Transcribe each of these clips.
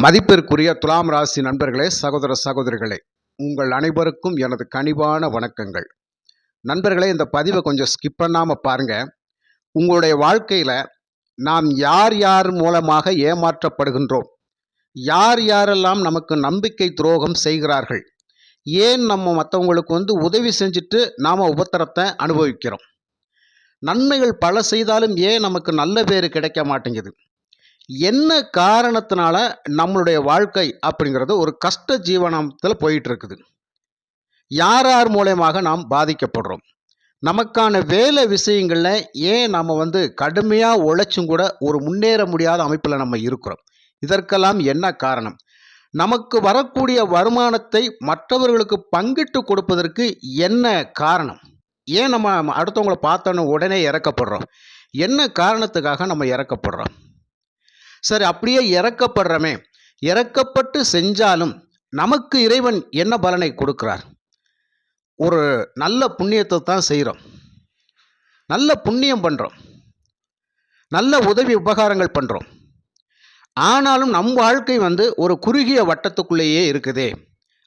மதிப்பிற்குரிய துலாம் ராசி நண்பர்களே, சகோதர சகோதரிகளே, உங்கள் அனைவருக்கும் எனது கனிவான வணக்கங்கள். நண்பர்களே, இந்த பதிவை கொஞ்சம் ஸ்கிப் பண்ணாமல் பாருங்கள். உங்களுடைய வாழ்க்கையில் நாம் யார் யார் மூலமாக ஏமாற்றப்படுகின்றோம், யார் யாரெல்லாம் நமக்கு நம்பிக்கை துரோகம் செய்கிறார்கள், ஏன் நம்ம மற்றவங்களுக்கு உதவி செஞ்சுட்டு நாம் உபத்திரத்தை அனுபவிக்கிறோம், நன்மைகள் பல செய்தாலும் ஏன் நமக்கு நல்ல பேர் கிடைக்க மாட்டேங்குது, என்ன காரணத்தினால நம்மளுடைய வாழ்க்கை அப்படிங்கிறது ஒரு கஷ்ட ஜீவனத்தில் போயிட்டு இருக்குது, யார் யார் மூலயமாக நாம் பாதிக்கப்படுறோம், நமக்கான வேலை விஷயங்களில் ஏன் நம்ம கடுமையாக உழைச்சும் கூட ஒரு முன்னேற முடியாத அமைப்பில் நம்ம இருக்கிறோம், இதற்கெல்லாம் என்ன காரணம், நமக்கு வரக்கூடிய வருமானத்தை மற்றவர்களுக்கு பங்கிட்டு கொடுப்பதற்கு என்ன காரணம், ஏன் நம்ம அடுத்தவங்களை பார்த்தோன்னு உடனே இறக்கப்படுறோம், என்ன காரணத்துக்காக நம்ம இறக்கப்படுறோம். சரி, அப்படியே இறக்கப்படுறமே, இறக்கப்பட்டு செஞ்சாலும் நமக்கு இறைவன் என்ன பலனை கொடுக்கிறார், ஒரு நல்ல புண்ணியத்தை தான் செய்கிறோம், நல்ல புண்ணியம் பண்ணுறோம், நல்ல உதவி உபகாரங்கள் பண்ணுறோம். ஆனாலும் நம் வாழ்க்கை ஒரு குறுகிய வட்டத்துக்குள்ளேயே இருக்குதே,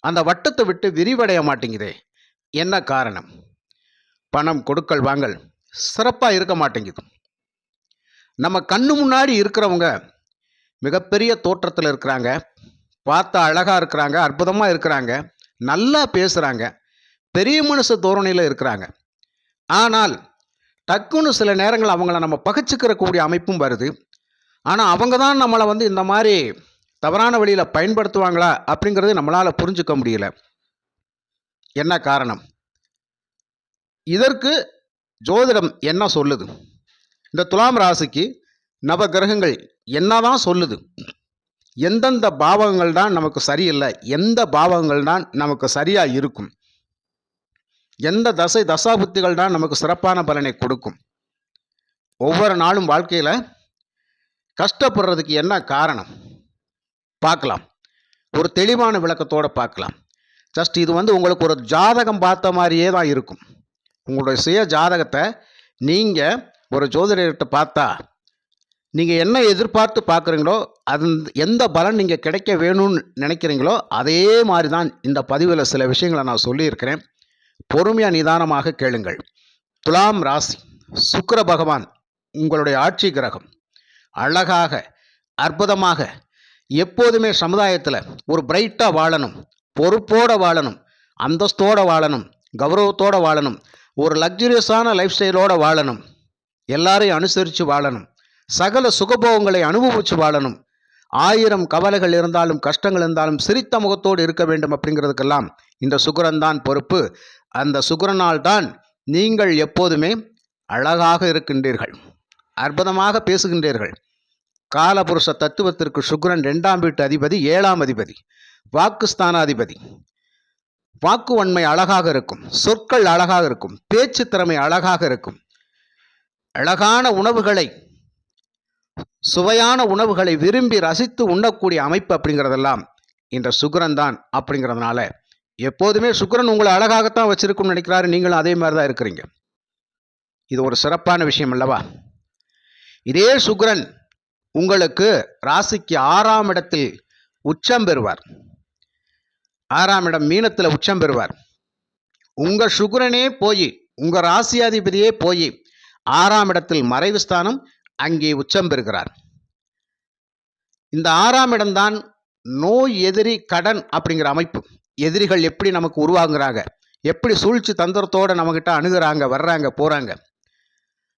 அந்த வட்டத்தை விட்டு விரிவடைய மாட்டேங்குதே, என்ன காரணம். பணம் கொடுக்கல் வாங்கல் சிறப்பாக இருக்க மாட்டேங்குது. நம்ம கண்ணு முன்னாடி இருக்கிறவங்க மிகப்பெரிய தோற்றத்தில் இருக்கிறாங்க, பார்த்தா அழகாக இருக்கிறாங்க, அற்புதமாக இருக்கிறாங்க, நல்லா பேசுகிறாங்க, பெரிய மனுஷ தோரணையில் இருக்கிறாங்க. ஆனால் டக்குன்னு சில நேரங்கள் அவங்கள நம்ம பகைச்சிக்கிறக்கூடிய அமைப்பும் வருது. ஆனால் அவங்க தான் நம்மளை இந்த மாதிரி தவறான வழியில் பயன்படுத்துவாங்களா அப்படிங்கிறது நம்மளால் புரிஞ்சுக்க முடியல. என்ன காரணம், இதற்கு ஜோதிடம் என்ன சொல்லுது, இந்த துலாம் ராசிக்கு நவ கிரகங்கள் என்னதான் சொல்லுது, எந்தெந்த பாவங்கள் தான் நமக்கு சரியில்லை, எந்த பாவங்கள் தான் நமக்கு சரியாக இருக்கும், எந்த தசாபுத்திகள் தான் நமக்கு சிறப்பான பலனை கொடுக்கும், ஒவ்வொரு நாளும் வாழ்க்கையில் கஷ்டப்படுறதுக்கு என்ன காரணம் பார்க்கலாம். ஒரு தெளிவான விளக்கத்தோடு பார்க்கலாம். ஜஸ்ட் இது உங்களுக்கு ஒரு ஜாதகம் பார்த்த மாதிரியே தான் இருக்கும். உங்களுடைய சுய ஜாதகத்தை நீங்கள் ஒரு ஜோதிடர்கிட்ட பார்த்தா நீங்கள் என்ன எதிர்பார்த்து பார்க்குறீங்களோ, அது எந்த பலன் நீங்கள் கிடைக்க வேணும்னு நினைக்கிறீங்களோ அதே மாதிரி தான் இந்த பதிவில் சில விஷயங்களை நான் சொல்லியிருக்கிறேன். பொறுமையாக நிதானமாக கேளுங்கள். துலாம் ராசி, சுக்கிர பகவான் உங்களுடைய ஆட்சி கிரகம். அழகாக அற்புதமாக எப்போதுமே சமுதாயத்தில் ஒரு பிரைட்டாக வாழணும், பொறுப்போடு வாழணும், அந்தஸ்தோடு வாழணும், கௌரவத்தோடு வாழணும், ஒரு லக்ஸுரியஸான லைஃப் ஸ்டைலோடு வாழணும், எல்லாரையும் அனுசரித்து வாழணும், சகல சுகபோகங்களை அனுபவித்து வாழணும், 1000 கவலைகள் இருந்தாலும் கஷ்டங்கள் இருந்தாலும் சிரித்த முகத்தோடு இருக்க வேண்டும். அப்படிங்கிறதுக்கெல்லாம் இந்த சுக்கிரன் தான் பொறுப்பு. அந்த சுக்கிரனால் தான் நீங்கள் எப்போதுமே அழகாக இருக்கின்றீர்கள், அற்புதமாக பேசுகின்றீர்கள். காலபுருஷ தத்துவத்திற்கு சுக்கிரன் 2ஆம் வீட்டு அதிபதி, 7ஆம் அதிபதி, வாக்குஸ்தானாதிபதி. வாக்கு வன்மை அழகாக இருக்கும், சொற்கள் அழகாக இருக்கும், பேச்சு திறமை அழகாக இருக்கும், அழகான உணவுகளை, சுவையான உணவுகளை விரும்பி ரசித்து உண்ணக்கூடிய அமைப்பு அப்படிங்கிறதெல்லாம் இந்த சுக்கிரன் தான். அப்படிங்கிறதுனால எப்போதுமே சுக்கிரன் உங்களை அழகாகத்தான் வச்சிருக்கும்னு நினைக்கிறாரு, நீங்களும் அதே மாதிரி தான் இருக்கிறீங்க. இது ஒரு சிறப்பான விஷயம் அல்லவா. இதே சுக்கிரன் உங்களுக்கு ராசிக்கு 6ஆம் இடத்தில் உச்சம் பெறுவார். 6ஆம் இடம் மீனத்தில் உச்சம் பெறுவார். உங்கள் சுக்கிரனே போய், உங்கள் ராசியாதிபதியே போய் 6ஆம் இடத்தில் மறைவு ஸ்தானம், அங்கே உச்சம் பெறுகிறார். இந்த 6ஆம் இடம்தான் நோய், எதிரி, கடன் அப்படிங்கிற அமைப்பு. எதிரிகள் எப்படி நமக்கு உருவாகுறாங்க, எப்படி சூழ்ச்சி தந்திரத்தோடு நம்மக்கிட்ட அணுகிறாங்க, வர்றாங்க, போகிறாங்க,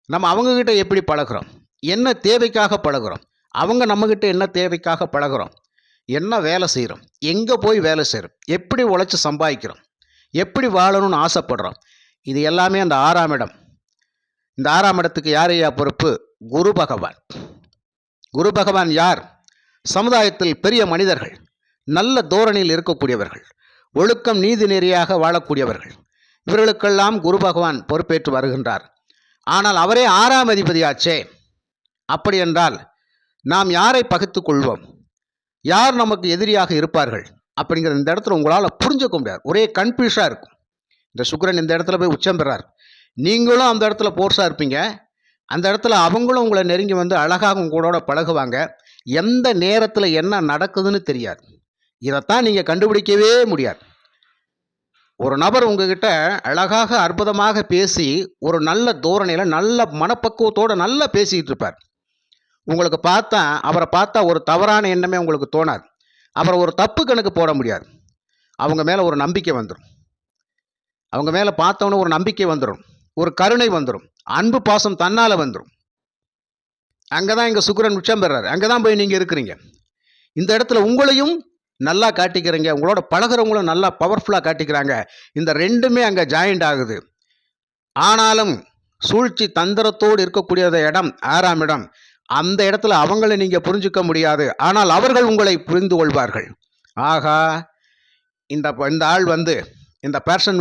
நம்ம அவங்கக்கிட்ட எப்படி பழகிறோம், என்ன தேவைக்காக பழகிறோம், அவங்க நம்மக்கிட்ட என்ன தேவைக்காக பழகிறோம், என்ன வேலை செய்கிறோம், எங்கே போய் வேலை செய்கிறோம், எப்படி உழைச்சி சம்பாதிக்கிறோம், எப்படி வாழணும்னு ஆசைப்படுறோம், இது எல்லாமே அந்த 6ஆம் இடம். இந்த 6ஆம் இடத்துக்கு யார் ஐயா பொறுப்பு? குரு பகவான். குரு பகவான் யார்? சமுதாயத்தில் பெரிய மனிதர்கள், நல்ல தோரணையில் இருக்கக்கூடியவர்கள், ஒழுக்கம் நீதி நெறியாக வாழக்கூடியவர்கள், இவர்களுக்கெல்லாம் குரு பகவான் பொறுப்பேற்று வருகின்றார். ஆனால் அவரே 6ஆம் அதிபதியாச்சே. அப்படி என்றால் நாம் யாரை பகைத்து கொள்வோம், யார் நமக்கு எதிரியாக இருப்பார்கள் அப்படிங்கிற இந்த இடத்துல உங்களால் புரிஞ்சுக்க முடியாது. ஒரே கன்ஃபியூஷாக இருக்கும். இந்த சுக்கிரன் இந்த இடத்துல போய் உச்சம் பெறார், நீங்களும் அந்த இடத்துல போர்ஸாக இருப்பீங்க, அந்த இடத்துல அவங்களும் உங்களை நெருங்கி அழகாக உங்களோட பழகுவாங்க, எந்த நேரத்தில் என்ன நடக்குதுன்னு தெரியாது. இதைத்தான் நீங்கள் கண்டுபிடிக்கவே முடியாது. ஒரு நபர் உங்ககிட்ட அழகாக அற்புதமாக பேசி ஒரு நல்ல தோரணையில் நல்ல மனப்பக்குவத்தோடு நல்லா பேசிக்கிட்டு இருப்பார். உங்களுக்கு அவரை பார்த்தா ஒரு தவறான எண்ணமே உங்களுக்கு தோணாது. அவரை ஒரு தப்பு கணக்கு போட முடியாது. அவங்க மேலே ஒரு நம்பிக்கை வந்துடும். அவங்க மேலே பார்த்தவொன்னே ஒரு நம்பிக்கை வந்துடும், ஒரு கருணை வந்துடும், அன்பு பாசம் தன்னால் வந்துடும். அங்கே தான் இங்கே சுக்கிரன் உச்சம் பெறாரு. அங்கே தான் போய் நீங்கள் இருக்கிறீங்க. இந்த இடத்துல உங்களையும் நல்லா காட்டிக்கிறீங்க, உங்களோட பழகிறவங்களும் நல்லா பவர்ஃபுல்லாக காட்டிக்கிறாங்க. இந்த ரெண்டுமே அங்கே ஜாயிண்ட் ஆகுது. ஆனாலும் சூழ்ச்சி தந்திரத்தோடு இருக்கக்கூடிய இடம் 6ஆம் இடம். அந்த இடத்துல அவங்களை நீங்கள் புரிஞ்சுக்க முடியாது. ஆனால் அவர்கள் உங்களை புரிந்து கொள்வார்கள். ஆகா, இந்த ஆள் இந்த பர்சன்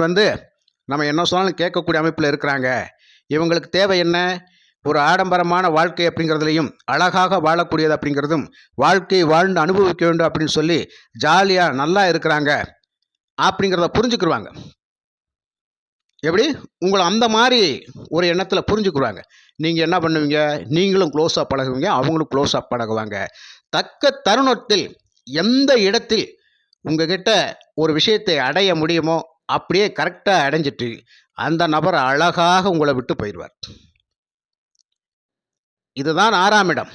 நம்ம என்ன சொன்னாலும் கேட்கக்கூடிய அமைப்பில் இருக்கிறாங்க. இவங்களுக்கு தேவை என்ன? ஒரு ஆடம்பரமான வாழ்க்கை அப்படிங்கிறதுலையும் அழகாக வாழக்கூடியது அப்படிங்கிறதும் வாழ்க்கையை வாழ்ந்து அனுபவிக்க வேண்டும் அப்படின்னு சொல்லி ஜாலியாக நல்லா இருக்கிறாங்க அப்படிங்கிறத புரிஞ்சுக்கிடுவாங்க. எப்படி? உங்களை அந்த மாதிரி ஒரு எண்ணத்தில் புரிஞ்சுக்கிடுவாங்க. நீங்கள் என்ன பண்ணுவீங்க? நீங்களும் க்ளோஸாக பழகுவீங்க, அவங்களும் க்ளோஸாக பழகுவாங்க. தக்க தருணத்தில் எந்த இடத்தில் உங்ககிட்ட ஒரு விஷயத்தை அடைய முடியுமோ அப்படியே கரெக்டாக அடைஞ்சிட்டு அந்த நபர் அழகாக உங்களை விட்டு போயிடுவார். இதுதான் 6ஆம் இடம்.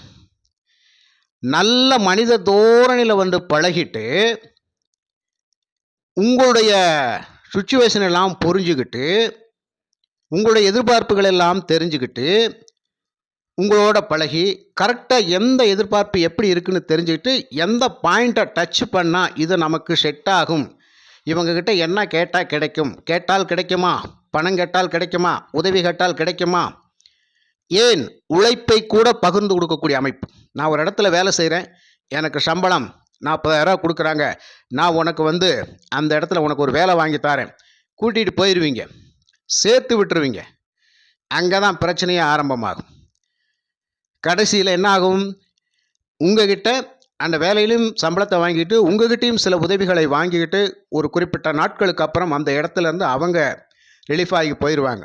நல்ல மனித தோரணையில் பழகிட்டு உங்களுடைய சுச்சுவேஷன் எல்லாம் புரிஞ்சுக்கிட்டு உங்களுடைய எதிர்பார்ப்புகள் எல்லாம் தெரிஞ்சுக்கிட்டு உங்களோட பழகி கரெக்டாக எந்த எதிர்பார்ப்பு எப்படி இருக்குன்னு தெரிஞ்சுக்கிட்டு எந்த பாயிண்ட்டை டச் பண்ணால் இது நமக்கு செட் ஆகும், இவங்ககிட்ட என்ன கேட்டால் கிடைக்கும், கேட்டால் கிடைக்குமா, பணம் கேட்டால் கிடைக்குமா, உதவி கேட்டால் கிடைக்குமா, ஏன் உழைப்பை கூட பகிர்ந்து கொடுக்கக்கூடிய அமைப்பு. நான் ஒரு இடத்துல வேலை செய்கிறேன், எனக்கு சம்பளம் 40,000 கொடுக்குறாங்க, நான் உனக்கு அந்த இடத்துல உனக்கு ஒரு வேலை வாங்கி தரேன், கூட்டிகிட்டு போயிடுவீங்க, சேர்த்து விட்டுருவீங்க. அங்கே தான் பிரச்சனையே ஆரம்பமாகும். கடைசியில் என்ன ஆகும்? உங்ககிட்ட அந்த வேலையிலும் சம்பளத்தை வாங்கிட்டு உங்ககிட்டையும் சில உதவிகளை வாங்கிக்கிட்டு ஒரு குறிப்பிட்ட நாட்களுக்கு அப்புறம் அந்த இடத்துலேருந்து அவங்க ரிலீஃப் ஆகி போயிடுவாங்க.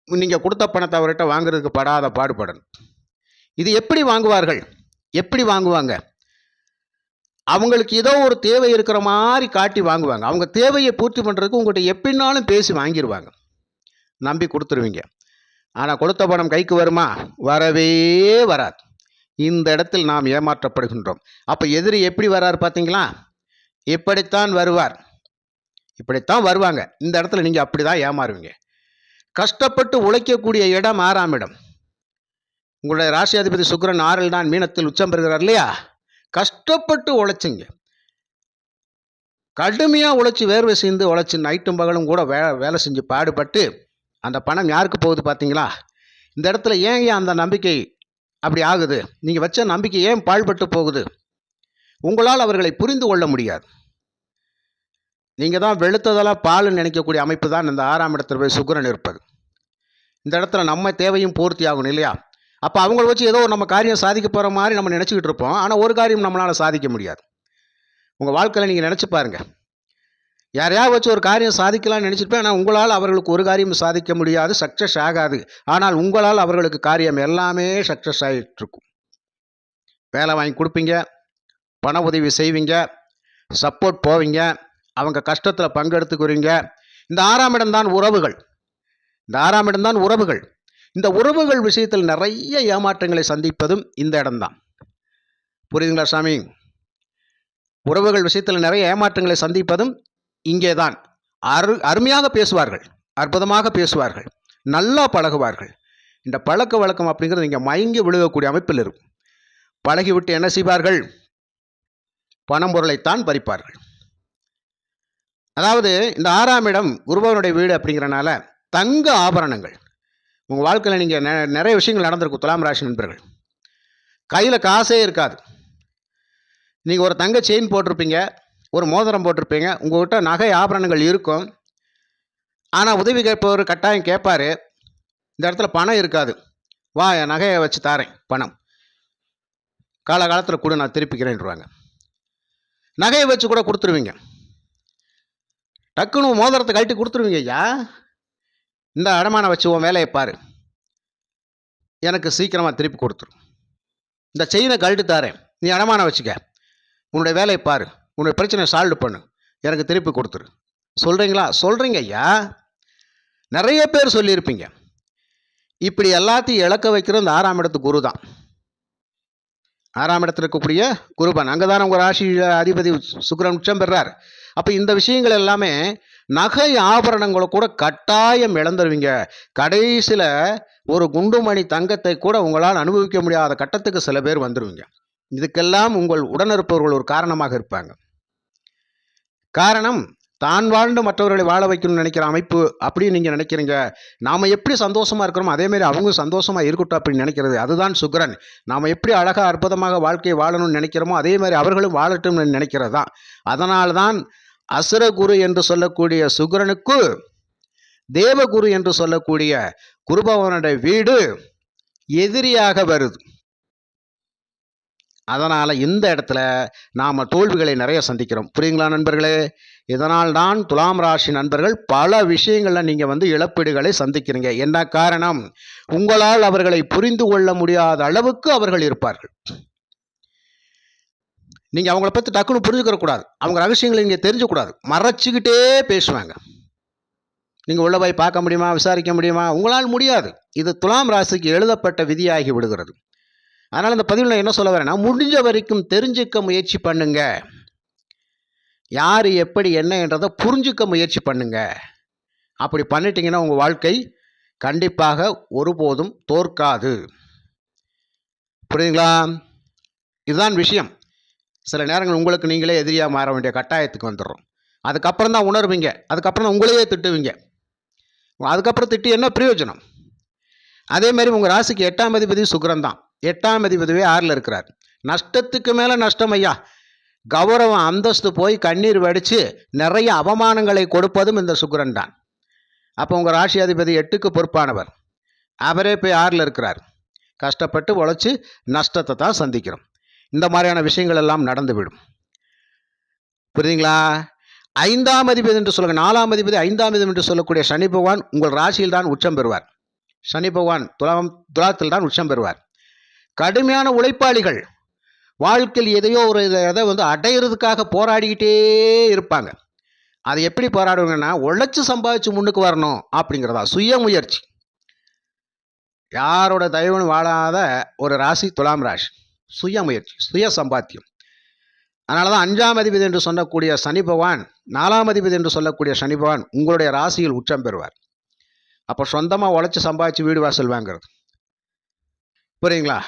நீங்கள் கொடுத்த பணத்தை அவர்கிட்ட வாங்குறதுக்கு படாத பாடுபடணும். இது எப்படி வாங்குவார்கள்? எப்படி வாங்குவாங்க? அவங்களுக்கு ஏதோ ஒரு தேவை இருக்கிற மாதிரி காட்டி வாங்குவாங்க. அவங்க தேவையை பூர்த்தி பண்ணுறதுக்கு உங்கள்கிட்ட எப்படின்னாலும் பேசி வாங்கிடுவாங்க, நம்பி கொடுத்துருவீங்க. ஆனால் கொடுத்த பணம் கைக்கு வருமா? வரவே வராது. இந்த இடத்தில் நாம் ஏமாற்றப்படுகின்றோம். அப்போ எதிரி எப்படி வரார் பார்த்தீங்களா? இப்படித்தான் வருவார், இப்படித்தான் வருவாங்க. இந்த இடத்துல நீங்கள் அப்படி தான் ஏமாறுவீங்க. கஷ்டப்பட்டு உழைக்கக்கூடிய இடம் 6ஆம் இடம். உங்களுடைய ராசியாதிபதி சுக்கிரன் 6இல் தான் மீனத்தில் உச்சம் பெறுகிறார் இல்லையா? கஷ்டப்பட்டு உழைச்சிங்க, கடுமையாக உழைச்சி வேர்வை செய்து உழைச்சி நைட்டும் பகலும் கூட வேலை செஞ்சு பாடுபட்டு அந்த பணம் யாருக்கு போகுது பார்த்தீங்களா? இந்த இடத்துல ஏன் அந்த நம்பிக்கை அப்படி ஆகுது? நீங்கள் வச்ச நம்பிக்கை ஏன் பாழ்பட்டு போகுது? உங்களால் அவர்களை புரிந்து கொள்ள முடியாது. நீங்கள் தான் வெளுத்ததெல்லாம் பால்னு நினைக்கக்கூடிய அமைப்பு தான் இந்த 6ஆம் இடத்துல போய் சுக்கிரன் இருப்பது. இந்த இடத்துல நம்ம தேவையும் பூர்த்தி ஆகணும் இல்லையா? அப்போ அவங்கள வச்சு ஏதோ நம்ம காரியம் சாதிக்க போகிற மாதிரி நம்ம நினச்சிக்கிட்டு இருப்போம். ஆனால் ஒரு காரியம் நம்மளால் சாதிக்க முடியாது. உங்கள் வாழ்க்கையில் நீங்கள் நினச்சி பாருங்கள், யாரையாவது வச்சு ஒரு காரியம் சாதிக்கலாம்னு நினச்சிருப்பேன், ஆனால் உங்களால் அவர்களுக்கு ஒரு காரியம் சாதிக்க முடியாது, சக்ஸஸ் ஆகாது. ஆனால் உங்களால் அவர்களுக்கு காரியம் எல்லாமே சக்ஸஸ் ஆகிட்டுருக்கும். வேலை வாங்கி கொடுப்பீங்க, பண உதவி செய்வீங்க, சப்போர்ட் போவீங்க, அவங்க கஷ்டத்தில் பங்கெடுத்துக்குறீங்க. இந்த 6ஆம் இடம்தான் உறவுகள். இந்த 6ஆம் இடம்தான் உறவுகள். இந்த உறவுகள் விஷயத்தில் நிறைய ஏமாற்றங்களை சந்திப்பதும் இந்த இடம்தான். புரியுதுங்களா சாமி? உறவுகள் விஷயத்தில் நிறைய ஏமாற்றங்களை சந்திப்பதும் இங்கே தான். அருமையாக பேசுவார்கள், அற்புதமாக பேசுவார்கள், நல்லா பழகுவார்கள். இந்த பழக்க வழக்கம் அப்படிங்கிறது இங்கே மயங்கி விழுகக்கூடிய அமைப்பில் இருக்கும். பழகிவிட்டு என்ன செய்வார்கள்? பணம் பொருளைத்தான் பறிப்பார்கள். அதாவது இந்த 6ஆம் இடம் குருபவனுடைய வீடு அப்படிங்கிறனால தங்க ஆபரணங்கள் உங்கள் வாழ்க்கையில் நீங்கள் நிறைய விஷயங்கள் நடந்திருக்கும். துலாம் ராசி நண்பர்கள், கையில் காசே இருக்காது. நீங்கள் ஒரு தங்க செயின் போட்டிருப்பீங்க, ஒரு மோதிரம் போட்டிருப்பீங்க, உங்கள்கிட்ட நகை ஆபரணங்கள் இருக்கும். ஆனால் உதவி கேட்பவர் கட்டாயம் கேட்பார், இந்த இடத்துல பணம் இருக்காது, வா என் நகையை வச்சு தாரேன், பணம் காலகாலத்தில் கூட நான் திருப்பிக்கிறேன்ருவாங்க. நகையை வச்சு கூட கொடுத்துருவீங்க. டக்குன்னு மோதிரத்தை கழட்டி கொடுத்துருவீங்க. ஐயா இந்த அடமானம் வச்சு உன் வேலையை பாரு, எனக்கு சீக்கிரமாக திருப்பி கொடுத்துரும். இந்த செயினை கழட்டு தாரேன், நீ அடமானம் வச்சுக்க, உன்னுடைய வேலையை பாரு, உன்னுடைய பிரச்சனையை சால்வ் பண்ணு, எனக்கு திருப்பி கொடுத்துரு. சொல்கிறீங்களா? சொல்கிறீங்க ஐயா. நிறைய பேர் சொல்லியிருப்பீங்க. இப்படி எல்லாத்தையும் இழக்க வைக்கிற இந்த 6ஆம் இடத்து குரு தான். 6ஆம் இடத்துல இருக்கக்கூடிய குருபன், அங்கே தானே உங்கள் ராசி அதிபதி சுக்கிரன் உச்சம் பெறார். அப்போ இந்த விஷயங்கள் எல்லாமே நகை ஆபரணங்களை கூட கட்டாயம் இழந்துருவீங்க. கடைசியில் ஒரு குண்டுமணி தங்கத்தை கூட உங்களால் அனுபவிக்க முடியாத கட்டத்துக்கு சில பேர் வந்துடுவீங்க. இதுக்கெல்லாம் உங்கள் உடனிருப்பவர்கள் ஒரு காரணமாக இருப்பாங்க. காரணம், தான் வாழ்ந்து மற்றவர்களை வாழ வைக்கணும்னு நினைக்கிற அமைப்பு அப்படின்னு நீங்கள் நினைக்கிறீங்க. நாம் எப்படி சந்தோஷமாக இருக்கிறோமோ அதேமாரி அவங்க சந்தோஷமாக இருக்கட்டும் அப்படின்னு நினைக்கிறது, அதுதான் சுக்கிரன். நாம் எப்படி அழகாக அற்புதமாக வாழ்க்கையை வாழணும்னு நினைக்கிறோமோ அதே மாதிரி அவர்களும் வாழட்டும்னு நினைக்கிறது தான். அதனால்தான் அசுரகுரு என்று சொல்லக்கூடிய சுக்கிரனுக்கு தேவகுரு என்று சொல்லக்கூடிய குருபவனுடைய வீடு எதிரியாக வருது. அதனால் இந்த இடத்துல நாம் தோல்விகளை நிறைய சந்திக்கிறோம். புரியுங்களா நண்பர்களே? இதனால் தான் துலாம் ராசி நண்பர்கள் பல விஷயங்களில் நீங்கள் இழப்பீடுகளை சந்திக்கிறீங்க. என்ன காரணம்? உங்களால் அவர்களை புரிந்து கொள்ள முடியாத அளவுக்கு அவர்கள் இருப்பார்கள். நீங்கள் அவங்கள பற்றி டக்குன்னு புரிஞ்சுக்கிறக்கூடாது, அவங்க ரகசியங்களை நீங்கள் தெரிஞ்சுக்கூடாது, மறைச்சிக்கிட்டே பேசுவாங்க. நீங்கள் உள்ள போய் பார்க்க முடியுமா, விசாரிக்க முடியுமா? உங்களால் முடியாது. இது துலாம் ராசிக்கு எழுதப்பட்ட விதியாகி விடுகிறது. அதனால் இந்த பதிவில் நான் என்ன சொல்ல வரேன்னா, முடிஞ்ச வரைக்கும் தெரிஞ்சுக்க முயற்சி பண்ணுங்க. யார் எப்படி என்ன என்றதை புரிஞ்சுக்க முயற்சி பண்ணுங்க. அப்படி பண்ணிட்டீங்கன்னா உங்கள் வாழ்க்கை கண்டிப்பாக ஒருபோதும் தோற்காது. புரியுதுங்களா? இதுதான் விஷயம். சில நேரங்கள் உங்களுக்கு நீங்களே எதிரியாக மாற வேண்டிய கட்டாயத்துக்கு வந்துடுறோம். அதுக்கப்புறம் தான் உணர்வீங்க. அதுக்கப்புறம் தான் உங்களையே திட்டுவீங்க. அதுக்கப்புறம் திட்டி என்ன பிரயோஜனம்? அதே மாதிரி உங்கள் ராசிக்கு 8ஆம் அதிபதி சுக்கிரன் தான். 8ஆம் அதிபதியே 6ல் இருக்கிறார். நஷ்டத்துக்கு மேலே நஷ்டம் ஐயா. கௌரவம் அந்தஸ்து போய் கண்ணீர் வடித்து நிறைய அவமானங்களை கொடுப்பதும் இந்த சுக்கிரன் தான். அப்போ உங்கள் ராசி அதிபதி 8க்கு பொறுப்பானவர், அவரே போய் 6ல் இருக்கிறார். கஷ்டப்பட்டு உழைச்சி நஷ்டத்தை தான் சந்திக்கிறோம். இந்த மாதிரியான விஷயங்கள் எல்லாம் நடந்துவிடும். புரியுதுங்களா? 5ஆம் அதிபதி என்று சொல்லுங்கள், 4ஆம் அதிபதி 5ஆம் அதிபதி என்று சொல்லக்கூடிய சனி பகவான் உங்கள் ராசியில் தான் உச்சம் பெறுவார். சனி பகவான் துலாத்தில் தான் உச்சம் பெறுவார். கடுமையான உழைப்பாளிகள், வாழ்க்கையில் எதையோ ஒரு இதை அடையிறதுக்காக போராடிக்கிட்டே இருப்பாங்க. அதை எப்படி போராடுவாங்கன்னா, உழைச்சி சம்பாதிச்சு முன்னுக்கு வரணும் அப்படிங்கிறதா சுய முயற்சி. யாரோட தயவுன்னு வாழாத ஒரு ராசி துலாம் ராசி. சுய முயற்சி, சுய சம்பாத்தியம். அதனால தான் 5ஆம் அதிபதி என்று சொல்லக்கூடிய சனி பகவான், 4ஆம் அதிபதி என்று சொல்லக்கூடிய சனி பகவான் உங்களுடைய ராசியில் உச்சம் பெறுவார். அப்போ சொந்தமாக உழைச்சி சம்பாதிச்சு வீடு வாசல் வாங்கிறது. புரியுங்களா?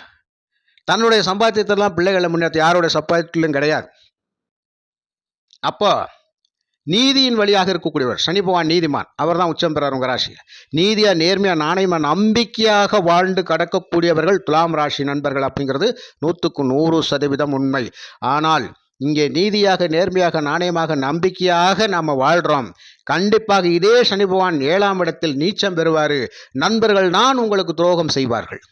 தன்னுடைய சம்பாத்தியத்தெல்லாம் பிள்ளைகளை முன்னேற்ற யாருடைய சம்பாத்தியிலும் கிடையாது. அப்போ நீதியின் வழியாக இருக்கக்கூடியவர் சனி பகவான் நீதிமான், அவர் தான் உச்சம் பெறார் உங்கள் ராசியில். நீதியாக, நேர்மையாக, நாணயமாக, நம்பிக்கையாக வாழ்ந்து கடக்கக்கூடியவர்கள் துலாம் ராசி நண்பர்கள் அப்படிங்கிறது 100க்கு 100% உண்மை. ஆனால் இங்கே நீதியாக, நேர்மையாக, நாணயமாக, நம்பிக்கையாக நாம் வாழ்கிறோம். கண்டிப்பாக இதே சனி பகவான் 7ஆம் இடத்தில் நீச்சம் பெறுவார். நண்பர்கள் தான் உங்களுக்கு துரோகம் செய்வார்கள்.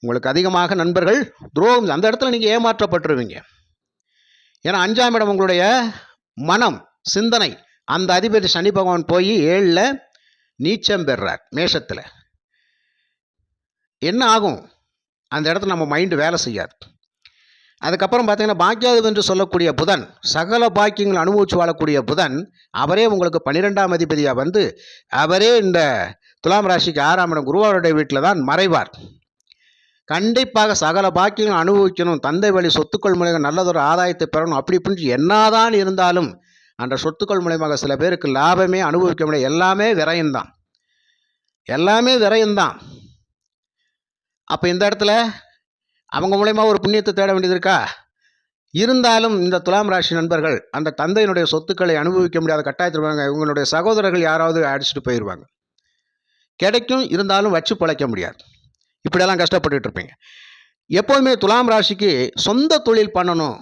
உங்களுக்கு அதிகமாக நண்பர்கள் துரோகம், அந்த இடத்துல நீங்கள் ஏமாற்றப்பட்டுருவீங்க. ஏன்னா 5ஆம் இடம் உங்களுடைய மனம், சிந்தனை. அந்த அதிபதி சனி பகவான் போய் 7ல் நீச்சம் பெறுறார் மேஷத்தில். என்ன ஆகும்? அந்த இடத்துல நம்ம மைண்டு வேலை செய்யாது. அதுக்கப்புறம் பார்த்தீங்கன்னா பாக்கியாதிபதி என்று சொல்லக்கூடிய புதன், சகல பாக்கியங்கள் அனுபவிச்சு வாழக்கூடிய புதன், அவரே உங்களுக்கு 12ஆம் அதிபதியாக அவரே இந்த துலாம் ராசிக்கு 6ஆம் இடம் குருவாருடைய வீட்டில் தான் மறைவார். கண்டிப்பாக சகல பாக்கியங்கள் அனுபவிக்கணும், தந்தை வழி சொத்துக்கள் மூலமாக நல்லதொரு ஆதாயத்தை பெறணும், அப்படி இப்படி என்னதான் இருந்தாலும் அந்த சொத்துக்கள் மூலமாக சில பேருக்கு லாபமே அனுபவிக்க முடியாது. எல்லாமே விரயம்தான், எல்லாமே விரயம்தான். அப்போ இந்த இடத்துல அவங்க மூலயமா ஒரு புண்ணியத்தை தேட வேண்டியது இருக்கா? இருந்தாலும் இந்த துலாம் ராசி நண்பர்கள் அந்த தந்தையினுடைய சொத்துக்களை அனுபவிக்க முடியாத கட்டாயத்தில் இவங்களுடைய சகோதரர்கள் யாராவது அடிச்சுட்டு போயிடுவாங்க. கிடைக்கும், இருந்தாலும் வச்சு பிழைக்க முடியாது. இப்படியெல்லாம் கஷ்டப்பட்டுட்டு இருப்பீங்க. எப்போதுமே துலாம் ராசிக்கு சொந்த தொழில் பண்ணணும்,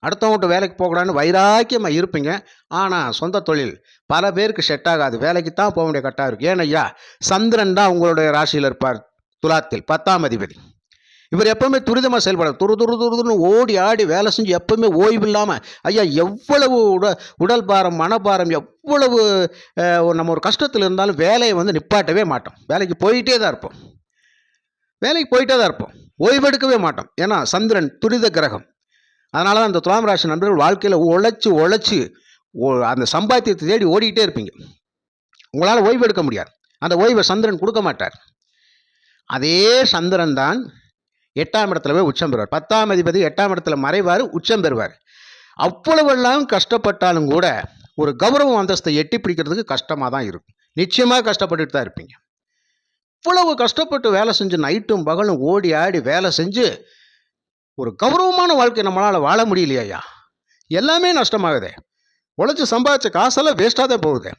அடுத்தவங்கள்ட்ட வேலைக்கு போகக்கூடாதுன்னு வைராக்கியமாக இருப்பீங்க. ஆனால் சொந்த தொழில் பல பேருக்கு செட் ஆகாது, வேலைக்கு தான் போக வேண்டிய கட்டாயம் இருக்குது. ஏன் ஐயா? சந்திரன் தான் உங்களுடைய ராசியில் இருப்பார் துலாத்தில், 10ஆம் அதிபதி. இவர் எப்போவுமே துரிதமாக செயல்படாது, துருதுன்னு ஓடி ஆடி வேலை செஞ்சு எப்போவுமே ஓய்வு இல்லாமல். ஐயா, எவ்வளவு உடல் பாரம், மனப்பாரம், எவ்வளவு நம்ம ஒரு கஷ்டத்தில் இருந்தாலும் வேலையை நிப்பாட்டவே மாட்டோம். வேலைக்கு போயிட்டே தான் இருப்போம். ஓய்வெடுக்கவே மாட்டோம். ஏன்னா சந்திரன் துரித கிரகம். அதனால தான் அந்த துலாம் ராசி நண்பர்கள் வாழ்க்கையில் உழைச்சி அந்த சம்பாத்தியத்தை தேடி ஓடிக்கிட்டே இருப்பீங்க. உங்களால் ஓய்வு எடுக்க முடியாது. அந்த ஓய்வை சந்திரன் கொடுக்க மாட்டார். அதே சந்திரன் தான் 8ஆம் இடத்துல போய் உச்சம் பெறுவார். 10ஆம் அதிபதி 8ஆம் இடத்துல மறைவார், உச்சம் பெறுவார். அவ்வளவெல்லாம் கஷ்டப்பட்டாலும் கூட ஒரு கௌரவம் அந்தஸ்தை எட்டி பிடிக்கிறதுக்கு கஷ்டமாக தான் இருக்கும். நிச்சயமாக கஷ்டப்பட்டுட்டு தான் இருப்பீங்க. இவ்வளவு கஷ்டப்பட்டு வேலை செஞ்சு நைட்டும் பகலும் ஓடி ஆடி வேலை செஞ்சு ஒரு கௌரவமான வாழ்க்கை நம்மளால் வாழ முடியலையா? எல்லாமே நஷ்டமாகுதே. உழைச்சி சம்பாதிச்ச காசெல்லாம் வேஸ்ட்டாக தான் போகுது.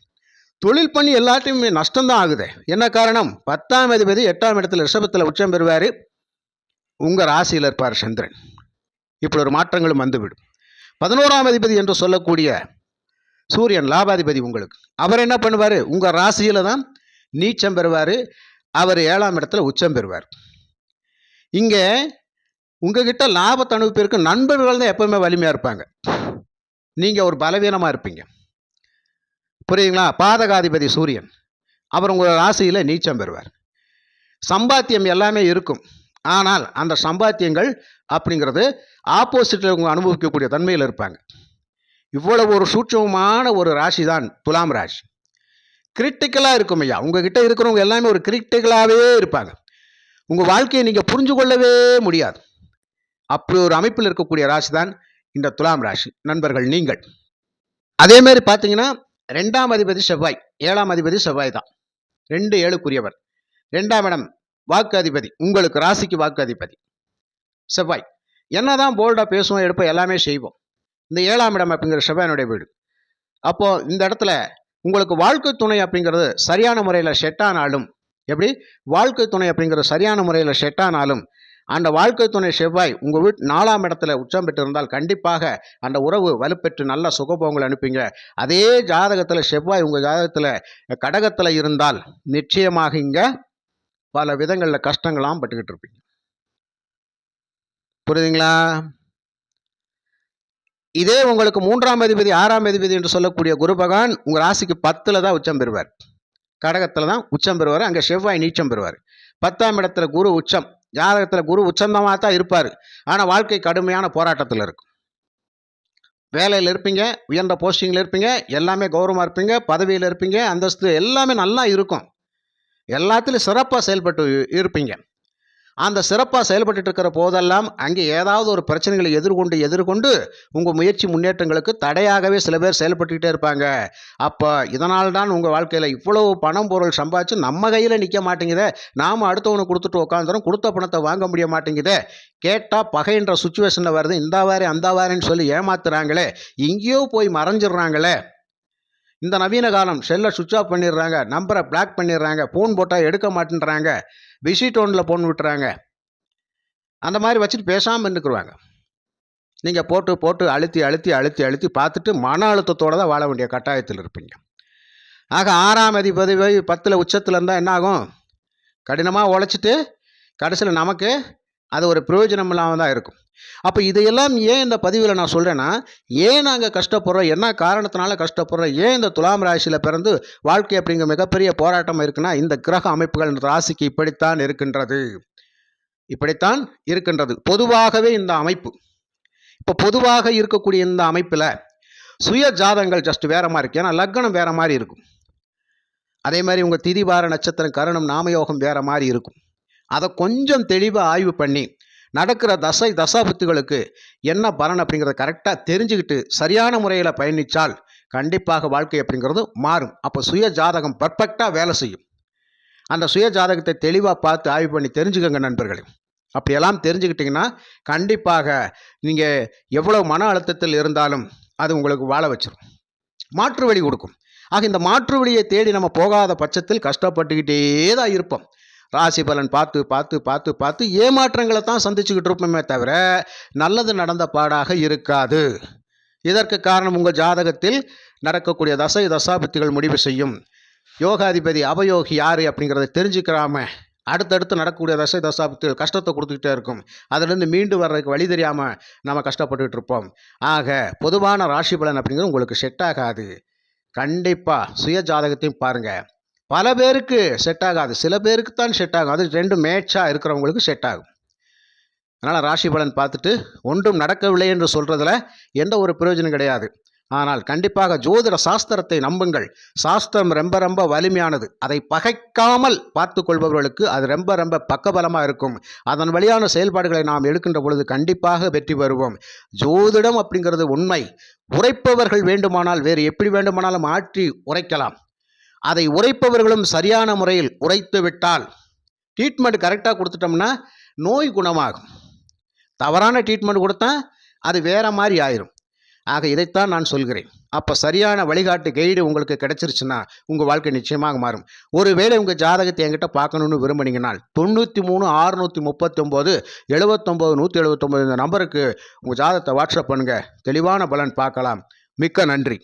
தொழில் பண்ணி எல்லாத்தையுமே நஷ்டம்தான் ஆகுது. என்ன காரணம்? 10ஆம் அதிபதி 8ஆம் இடத்துல ரிஷபத்தில் உச்சம் பெறுவார். உங்கள் ராசியில் இருப்பார் சந்திரன். இப்படி ஒரு மாற்றங்களும் வந்துவிடும். 11ஆம் அதிபதி என்று சொல்லக்கூடிய சூரியன் லாபாதிபதி உங்களுக்கு. அவர் என்ன பண்ணுவார்? உங்கள் ராசியில் தான் நீச்சம் பெறுவார். அவர் 7ஆம் இடத்துல உச்சம் பெறுவார். இங்கே உங்ககிட்ட லாபத்தை அனுப்பியிருக்க நண்பர்கள் தான் எப்பவுமே வலிமையாக இருப்பாங்க. நீங்கள் ஒரு பலவீனமாக இருப்பீங்க. புரியுதுங்களா? பாதகாதிபதி சூரியன் அவர் உங்கள் ராசியில் நீச்சம் பெறுவார். சம்பாத்தியம் எல்லாமே இருக்கும். ஆனால் அந்த சம்பாத்தியங்கள் அப்படிங்கிறது ஆப்போசிட்டில் அவங்க அனுபவிக்கக்கூடிய தன்மையில் இருப்பாங்க. இவ்வளவு ஒரு சூட்சமமான ஒரு ராசி தான் துலாம் ராசி. கிரிட்டிக்கலாக இருக்கும் ஐயா. உங்ககிட்ட இருக்கிறவங்க எல்லாமே ஒரு கிரிட்டிக்கலாகவே இருப்பாங்க. உங்கள் வாழ்க்கையை நீங்கள் புரிஞ்சு கொள்ளவே முடியாது. அப்படி ஒரு அமைப்பில் இருக்கக்கூடிய ராசி தான் இந்த துலாம் ராசி நண்பர்கள் நீங்கள். அதே மாதிரி பார்த்தீங்கன்னா 2ஆம் அதிபதி செவ்வாய், 7ஆம் அதிபதி செவ்வாய் தான். 2 7க்குரியவர். 2ஆம் இடம் வாக்கு அதிபதி, உங்களுக்கு ராசிக்கு வாக்கு அதிபதி செவ்வாய். என்னதான் போல்டாக பேசுவோம், எடுப்போம், எல்லாமே செய்வோம். இந்த 7ஆம் இடம் அப்படிங்கிற செவ்வாயினுடைய வீடு. அப்போது இந்த இடத்துல உங்களுக்கு வாழ்க்கை துணை அப்படிங்கிறது சரியான முறையில் செட் ஆனாலும், எப்படி வாழ்க்கை துணை அப்படிங்கிறது சரியான முறையில் செட் ஆனாலும் அந்த வாழ்க்கை துணை செவ்வாய் உங்கள் வீட்டு 4ஆம் இடத்துல உச்சம் பெற்று இருந்தால் கண்டிப்பாக அந்த உறவு வலுப்பெற்று நல்ல சுகபோகங்கள் அனுப்பிங்க. அதே ஜாதகத்தில் செவ்வாய் உங்கள் ஜாதகத்தில் கடகத்தில் இருந்தால் நிச்சயமாக இங்கே பல விதங்களில் கஷ்டங்களாம் பட்டுக்கிட்டு இருப்பீங்க. புரியுதுங்களா? இதே உங்களுக்கு 3ஆம் அதிபதி 6ஆம் அதிபதி என்று சொல்லக்கூடிய குரு பகவான் உங்கள் ராசிக்கு 10ல் தான் உச்சம் பெறுவார். கடகத்தில் தான் உச்சம் பெறுவார். அங்கே செவ்வாய் நீச்சம் பெறுவார். 10ஆம் இடத்துல குரு உச்சம். ஜாதகத்தில் குரு உச்சந்தமாக தான் இருப்பார். ஆனால் வாழ்க்கை கடுமையான போராட்டத்தில் இருக்கும். வேலையில் இருப்பீங்க, உயர்ந்த போஸ்டிங்கில் இருப்பீங்க, எல்லாமே கௌரவமாக இருப்பீங்க, பதவியில் இருப்பீங்க, அந்தஸ்து எல்லாமே நல்லா இருக்கும். எல்லாத்துலேயும் சிறப்பாக செயல்பட்டு இருப்பீங்க. அந்த சிறப்பாக செயல்பட்டு இருக்கிற போதெல்லாம் அங்கே ஏதாவது ஒரு பிரச்சனைகளை எதிர்கொண்டு உங்கள் முயற்சி முன்னேற்றங்களுக்கு தடையாகவே சில பேர் செயல்பட்டுக்கிட்டே இருப்பாங்க. அப்போ இதனால் தான் உங்கள் வாழ்க்கையில் இவ்வளவு பணம் பொருள் சம்பாதிச்சு நம்ம கையில் நிற்க மாட்டேங்குதே, நாம் அடுத்தவனை கொடுத்துட்டு உட்காந்துறோம், கொடுத்த பணத்தை வாங்க முடிய மாட்டேங்குதே, கேட்டால் பகைன்ற சுச்சுவேஷனில் வருது, இந்த வாரே அந்த வாரேன்னு சொல்லி ஏமாத்துறாங்களே, எங்கேயோ போய் மறைஞ்சிடுறாங்களே. இந்த நவீன காலம் செல்லை சுவிட்ச் ஆஃப் பண்ணிடுறாங்க, நம்பரை பிளாக் பண்ணிடுறாங்க, ஃபோன் போட்டால் எடுக்க மாட்டேன்றாங்க, பிஸி டோனில் ஃபோன் விட்டுறாங்க. அந்த மாதிரி வச்சுட்டு பேசாமல் இருந்துக்குருவாங்க. நீங்கள் போட்டு அழுத்தி பார்த்துட்டு மன அழுத்தத்தோடு தான் வாழ வேண்டிய கட்டாயத்தில் இருப்பீங்க. ஆக 6ஆம் அதிபதி 10ல் உச்சத்தில் இருந்தால் என்ன ஆகும்? கடினமாக உழைச்சிட்டு கடைசியில் நமக்கு அது ஒரு பிரயோஜனம் இல்லாமல் தான் இருக்கும். அப்போ இதையெல்லாம் ஏன் இந்த பதிவில் நான் சொல்கிறேன்னா, ஏன் நாங்கள் கஷ்டப்படுறோம், என்ன காரணத்தினால கஷ்டப்படுறோம், ஏன் இந்த துலாம் ராசியில் பிறந்து வாழ்க்கை அப்படிங்கிற மிகப்பெரிய போராட்டம் இருக்குன்னா, இந்த கிரக அமைப்புகள் இந்த ராசிக்கு இப்படித்தான் இருக்கின்றது. பொதுவாகவே இந்த அமைப்பு, இப்போ பொதுவாக இருக்கக்கூடிய இந்த அமைப்பில் சுய ஜாதகங்கள் ஜஸ்ட் வேற மாதிரி இருக்குது. ஏன்னா லக்னம் வேற மாதிரி இருக்கும். அதே மாதிரி உங்கள் திதிவார நட்சத்திரம் கரணம் நாமயோகம் வேற மாதிரி இருக்கும். அதை கொஞ்சம் தெளிவாக ஆய்வு பண்ணி நடக்கிற தசாபுத்திகளுக்கு என்ன பலன் அப்படிங்கிறத கரெக்டாக தெரிஞ்சுக்கிட்டு சரியான முறையில் பயணித்தால் கண்டிப்பாக வாழ்க்கை அப்படிங்கிறது மாறும். அப்போ சுய ஜாதகம் பர்ஃபெக்டாக வேலை செய்யும். அந்த சுய ஜாதகத்தை தெளிவாக பார்த்து ஆய்வு பண்ணி தெரிஞ்சுக்கோங்க நண்பர்களே. அப்படியெல்லாம் தெரிஞ்சுக்கிட்டிங்கன்னா கண்டிப்பாக நீங்கள் எவ்வளோ மன அழுத்தத்தில் இருந்தாலும் அது உங்களுக்கு வாழ வச்சிடும், மாற்று வழி கொடுக்கும். ஆக இந்த மாற்று வழியை தேடி நம்ம போகாத பட்சத்தில் கஷ்டப்பட்டுக்கிட்டே தான் இருப்போம். ராசி பலன் பார்த்து ஏமாற்றங்களை தான் சந்திச்சுக்கிட்டு இருப்போமே தவிர நல்லது நடந்த பாடாக இருக்காது. இதற்கு காரணம் உங்கள் ஜாதகத்தில் நடக்கக்கூடிய தசாபுத்திகள் முடிவு செய்யும். யோகாதிபதி அவயோகி யார் அப்படிங்கிறத தெரிஞ்சுக்கிறாம அடுத்தடுத்து நடக்கக்கூடிய தசாபுத்திகள் கஷ்டத்தை கொடுத்துக்கிட்டே இருக்கும். அதிலிருந்து மீண்டு வர்றதுக்கு வழி தெரியாமல் நம்ம கஷ்டப்பட்டுக்கிட்டு இருப்போம். ஆக பொதுவான ராசி பலன் அப்படிங்கிறது உங்களுக்கு செட் ஆகாது. கண்டிப்பாக சுய ஜாதகத்தையும் பாருங்கள். பல பேருக்கு செட் ஆகாது, சில பேருக்கு தான் செட் ஆகும். அது ரெண்டு மேட்சாக இருக்கிறவங்களுக்கு செட் ஆகும். அதனால் ராசி பலன் பார்த்துட்டு ஒன்றும் நடக்கவில்லை என்று சொல்கிறதுல எந்த ஒரு பிரயோஜனம் கிடையாது. ஆனால் கண்டிப்பாக ஜோதிட சாஸ்திரத்தை நம்புங்கள். சாஸ்திரம் ரொம்ப ரொம்ப வலிமையானது. அதை பகைக்காமல் பார்த்து கொள்பவர்களுக்கு அது ரொம்ப ரொம்ப பக்கபலமாக இருக்கும். அதன் வழியான செயல்பாடுகளை நாம் எடுக்கின்ற பொழுது கண்டிப்பாக வெற்றி பெறுவோம். ஜோதிடம் அப்படிங்கிறது உண்மை. உரைப்பவர்கள் வேண்டுமானால் வேறு எப்படி வேண்டுமானாலும் மாற்றி உரைக்கலாம். அதை உரைப்பவர்களும் சரியான முறையில் உரைத்து விட்டால், ட்ரீட்மெண்ட் கரெக்டாக கொடுத்துட்டோம்னா நோய் குணமாகும். தவறான ட்ரீட்மெண்ட் கொடுத்தா அது வேற மாதிரி ஆயிரும். ஆக இதைத்தான் நான் சொல்கிறேன். அப்போ சரியான வழிகாட்டு கைடு உங்களுக்கு கிடைச்சிருச்சுன்னா உங்கள் வாழ்க்கை நிச்சயமாக மாறும். ஒருவேளை உங்கள் ஜாதகத்தை என்கிட்ட பார்க்கணுன்னு விரும்புனீங்கனால் 93 639 79 179 இந்த நம்பருக்கு உங்கள் ஜாதகத்தை வாட்ஸ்அப் பண்ணுங்கள். தெளிவான பலன் பார்க்கலாம். மிக்க நன்றி.